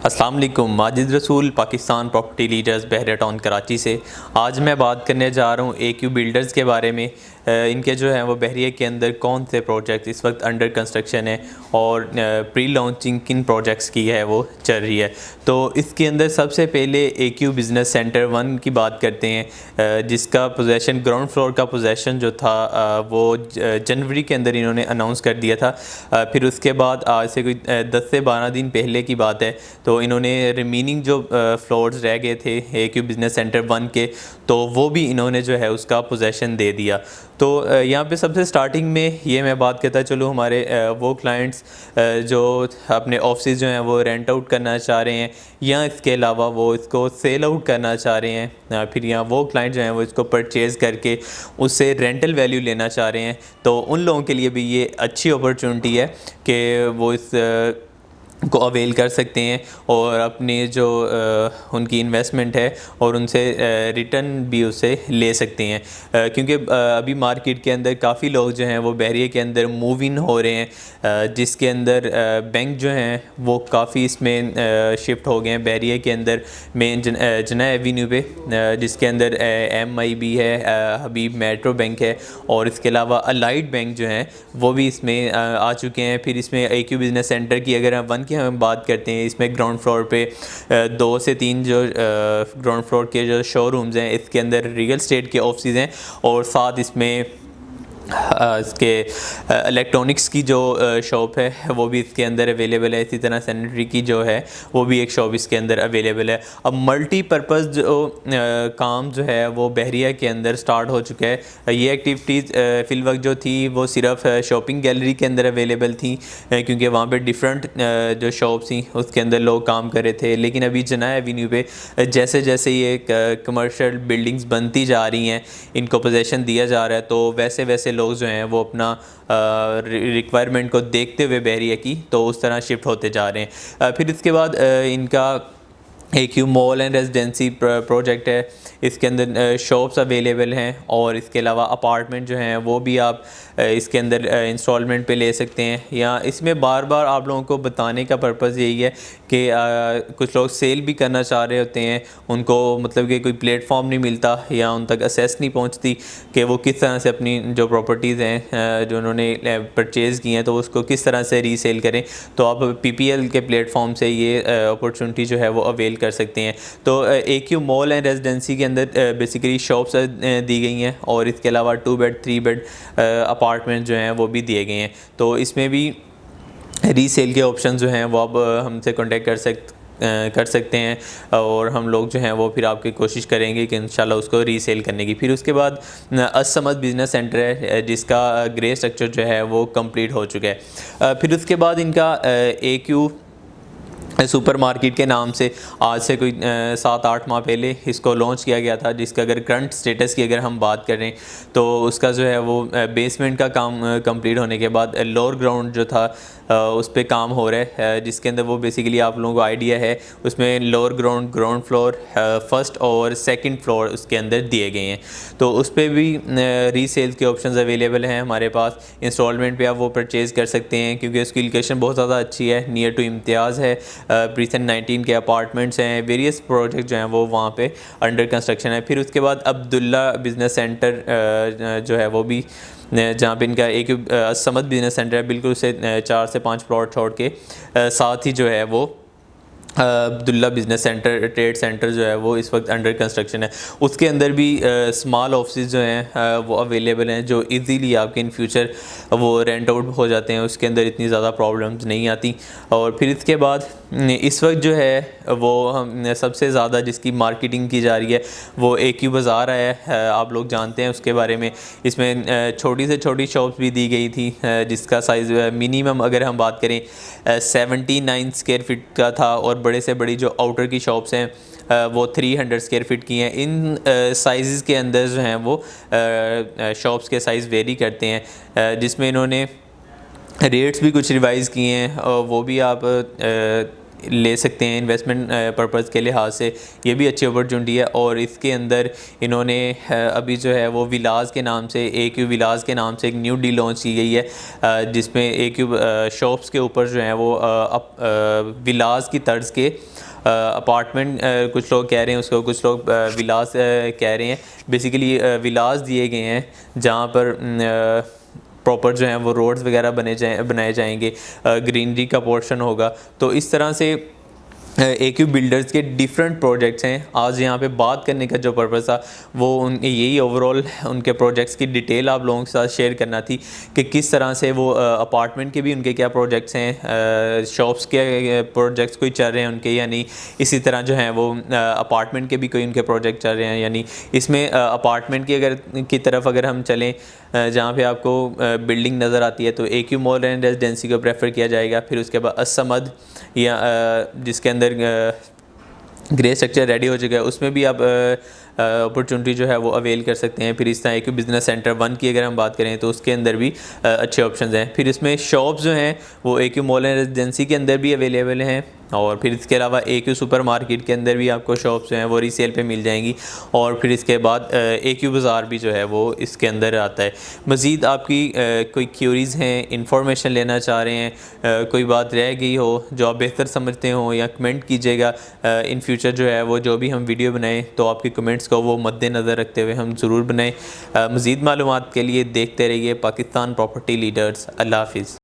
अस्सलाम वालेकुम। माजिद रसूल पाकिस्तान प्रॉपर्टी लीडर्स बहरिया टाउन कराची से। आज मैं बात करने जा रहा हूँ AQ बिल्डर्स के बारे में। इनके जो हैं वो बहरिया के अंदर कौन से प्रोजेक्ट इस वक्त अंडर कंस्ट्रक्शन है और प्री लॉन्चिंग किन प्रोजेक्ट्स की है वो चल रही है। तो इसके अंदर सबसे पहले AQ बिज़नेस सेंटर 1 की बात करते हैं, जिसका पोजेसन ग्राउंड फ्लोर का पोजेसन जो था वो जनवरी के अंदर इन्होंने अनाउंस कर दिया था। फिर उसके बाद आज से कोई 10 से 12 दिन पहले की बात है, तो इन्होंने रिमेनिंग जो फ्लोर्स रह गए थे AQ बिज़नेस सेंटर 1 के, तो वो भी इन्होंने जो है उसका पोजेसन दे दिया। तो यहाँ पे सबसे स्टार्टिंग में ये मैं बात करता चलूँ, हमारे वो क्लाइंट्स जो अपने ऑफिस जो हैं वो रेंट आउट करना चाह रहे हैं या इसके अलावा वो इसको सेल आउट करना चाह रहे हैं, फिर यहाँ वो क्लाइंट जो हैं वो इसको परचेज़ करके उससे रेंटल वैल्यू लेना चाह रहे हैं, तो उन लोगों के लिए भी ये अच्छी अपॉर्चुनिटी है कि वो इस को अवेल कर सकते हैं और अपनी जो उनकी इन्वेस्टमेंट है और उनसे रिटर्न भी उसे ले सकते हैं, क्योंकि अभी मार्केट के अंदर काफ़ी लोग जो हैं वो बहरिया के अंदर मूव इन हो रहे हैं, जिसके अंदर बैंक जो हैं वो काफ़ी इसमें शिफ्ट हो गए हैं। बहरिया के अंदर मेन जना एवेन्यू पे जिसके अंदर MIB है, हबीब मेट्रो बैंक है और इसके अलावा अलाइड बैंक जो हैं वो भी इसमें आ चुके हैं। फिर इसमें AQ बिज़नेस सेंटर की अगर हम बात करते हैं, इसमें ग्राउंड फ्लोर पे 2 से 3 जो ग्राउंड फ्लोर के जो शोरूम्स हैं, इसके अंदर रियल एस्टेट के ऑफिस हैं और साथ इसमें इसके इलेक्ट्रॉनिक्स की जो शॉप है वो भी इसके अंदर अवेलेबल है। इसी तरह सैनिटरी की जो है वो भी एक शॉप इसके अंदर अवेलेबल है। अब मल्टीपर्पज़ जो काम जो है वो बहरिया के अंदर स्टार्ट हो चुका है। ये एक्टिविटीज़ फिल वक्त जो थी वो सिर्फ शॉपिंग गैलरी के अंदर अवेलेबल थी, क्योंकि वहाँ पे डिफरेंट जो शॉप्स थी उसके अंदर लोग काम कर रहे थे। लेकिन अभी जना एवेन्यू पे जैसे जैसे ये कमर्शियल बिल्डिंग्स बनती जा रही हैं, इनको पोजेसन दिया जा रहा है, तो वैसे वैसे लोग जो हैं वो अपना रिक्वायरमेंट को देखते हुए बहरिया की तो उस तरह शिफ्ट होते जा रहे हैं। फिर इसके बाद इनका AQ mall and residency project है। इसके अंदर शॉप्स अवेलेबल हैं और इसके अलावा अपार्टमेंट जो हैं वो भी आप इसके अंदर इंस्टॉलमेंट पे ले सकते हैं। या इसमें बार बार आप लोगों को बताने का पर्पज़ यही है कि कुछ लोग सेल भी करना चाह रहे होते हैं, उनको मतलब कि कोई प्लेटफॉर्म नहीं मिलता या उन तक असेस नहीं पहुंचती कि वो किस तरह से अपनी जो प्रॉपर्टीज़ हैं जो उन्होंने परचेज़ की हैं तो उसको किस तरह से रीसेल करें। तो आप PPL के प्लेटफॉर्म से ये अपॉर्चुनिटी जो है वो अवेल कर सकते हैं। तो AQ मॉल एंड रेजिडेंसी के अंदर बेसिकली शॉप्स दी गई हैं और इसके अलावा 2 बेड 3 बेड अपार्टमेंट जो हैं वो भी दिए गए हैं। तो इसमें भी रीसेल के ऑप्शन जो हैं वो आप हमसे कांटेक्ट कर सकते हैं और हम लोग जो हैं वो फिर आपकी कोशिश करेंगे कि इंशाल्लाह उसको रीसेल करने की। फिर उसके बाद असमद बिज़नेस सेंटर है जिसका ग्रे स्ट्रक्चर जो है वो कंप्लीट हो चुका है। फिर उसके बाद इनका AQ सुपर मार्केट के नाम से आज से कोई 7-8 माह पहले इसको लॉन्च किया गया था, जिसका अगर करंट स्टेटस की अगर हम बात करें तो उसका जो है वो बेसमेंट का काम कंप्लीट होने के बाद लोअर ग्राउंड जो था उस पर काम हो रहा है, जिसके अंदर वो बेसिकली आप लोगों को आइडिया है उसमें लोअर ग्राउंड फ्लोर, फर्स्ट और सेकंड फ्लोर उसके अंदर दिए गए हैं। तो उस पर भी रीसेल के ऑप्शंस अवेलेबल हैं हमारे पास। इंस्टॉलमेंट पे आप वो परचेज़ कर सकते हैं क्योंकि उसकी लोकेशन बहुत ज़्यादा अच्छी है, नियर टू इम्तियाज़ है। प्रीसेंट 19 के अपार्टमेंट्स हैं, वेरियस प्रोजेक्ट जो हैं वो वहाँ पे अंडर कंस्ट्रक्शन है। फिर उसके बाद अब्दुल्ला बिज़नेस सेंटर जो है वो भी जहाँ पे इनका एक समद बिज़नेस सेंटर है, बिल्कुल उसे 4 से 5 प्लॉट छोड़ के साथ ही जो है वो Abdullah business centre trade centre जो है वो इस वक्त अंडर कंस्ट्रक्शन है। उसके अंदर भी स्मॉल ऑफिस जो हैं वो अवेलेबल हैं जो इजीली आपके इन फ्यूचर वो रेंट आउट हो जाते हैं, उसके अंदर इतनी ज़्यादा प्रॉब्लम्स नहीं आती। और फिर इसके बाद इस वक्त जो है वो हम सबसे ज़्यादा जिसकी मार्केटिंग की जा रही है वो AQ बाज़ार है, आप लोग जानते हैं उसके बारे में। इसमें छोटी से छोटी शॉप्स भी दी गई थी जिसका साइज़ मिनिमम अगर हम बात करें 79 स्क्वायर फीट का था और बड़े से बड़ी जो आउटर की शॉप्स हैं वो 300 स्क्वायर फीट की हैं। इन साइज़ के अंदर जो हैं वो शॉप्स के साइज़ वेरी करते हैं, जिसमें इन्होंने रेट्स भी कुछ रिवाइज़ किए हैं और वो भी आप ले सकते हैं इन्वेस्टमेंट पर्पज़ के लिहाज से, ये भी अच्छी अपॉर्चुनिटी है। और इसके अंदर इन्होंने अभी जो है वो विलास के नाम से, AQ विलास के नाम से एक न्यू डील लॉन्च की गई है, जिसमें AQ शॉप्स के ऊपर जो है वो विलास की तर्ज के अपार्टमेंट, कुछ लोग कह रहे हैं उसको, कुछ लोग विलास कह रहे हैं। बेसिकली विलास दिए गए हैं जहाँ पर प्रॉपर जो है वो रोड्स वगैरह बनाए जाएंगे, ग्रीनरी का पोर्शन होगा। तो इस तरह से AQ बिल्डर्स के डिफरेंट प्रोजेक्ट्स हैं। आज यहाँ पे बात करने का जो पर्पज़ था वो यही ओवरऑल उनके प्रोजेक्ट्स की डिटेल आप लोगों के साथ शेयर करना थी कि किस तरह से वो अपार्टमेंट के भी उनके क्या प्रोजेक्ट्स हैं, शॉप्स के प्रोजेक्ट्स कोई चल रहे हैं उनके या नहीं, इसी तरह जो हैं वो अपार्टमेंट के भी कोई उनके प्रोजेक्ट चल रहे हैं या नहीं। इसमें अपार्टमेंट की तरफ अगर हम चलें, जहाँ पे आपको बिल्डिंग नज़र आती है तो AQ मॉल एंड रेजिडेंसी को प्रेफर किया जाएगा। फिर उसके बाद असमद या जिसके अंदर ग्रे स्ट्रक्चर रेडी हो चुका है, उसमें भी आप अपॉर्चुनिटी जो है वो अवेल कर सकते हैं। फिर इस तरह AQ बिज़नेस सेंटर 1 की अगर हम बात करें तो उसके अंदर भी अच्छे ऑप्शंस हैं। फिर इसमें शॉप्स जो हैं वो AQ मॉल एंड रेजिडेंसी के अंदर भी अवेलेबल हैं, और फिर इसके अलावा AQ सुपर मार्केट के अंदर भी आपको शॉप्स जो हैं वो रीसेल पे मिल जाएंगी। और फिर इसके बाद AQ बाज़ार भी जो है वो इसके अंदर आता है। मज़ीद आपकी कोई क्यूरीज़ हैं, इंफॉर्मेशन लेना चाह रहे हैं, कोई बात रह गई हो जो आप बेहतर समझते हो, या कमेंट कीजिएगा। इन फ्यूचर जो है वो जो भी हम वीडियो बनाएं तो आपकी कमेंट्स को वो मद्देनज़र रखते हुए हम ज़रूर बनाएं। मज़ीद मालूमात के लिए देखते रहिए पाकिस्तान प्रॉपर्टी लीडर्स। अल्लाह हाफिज़।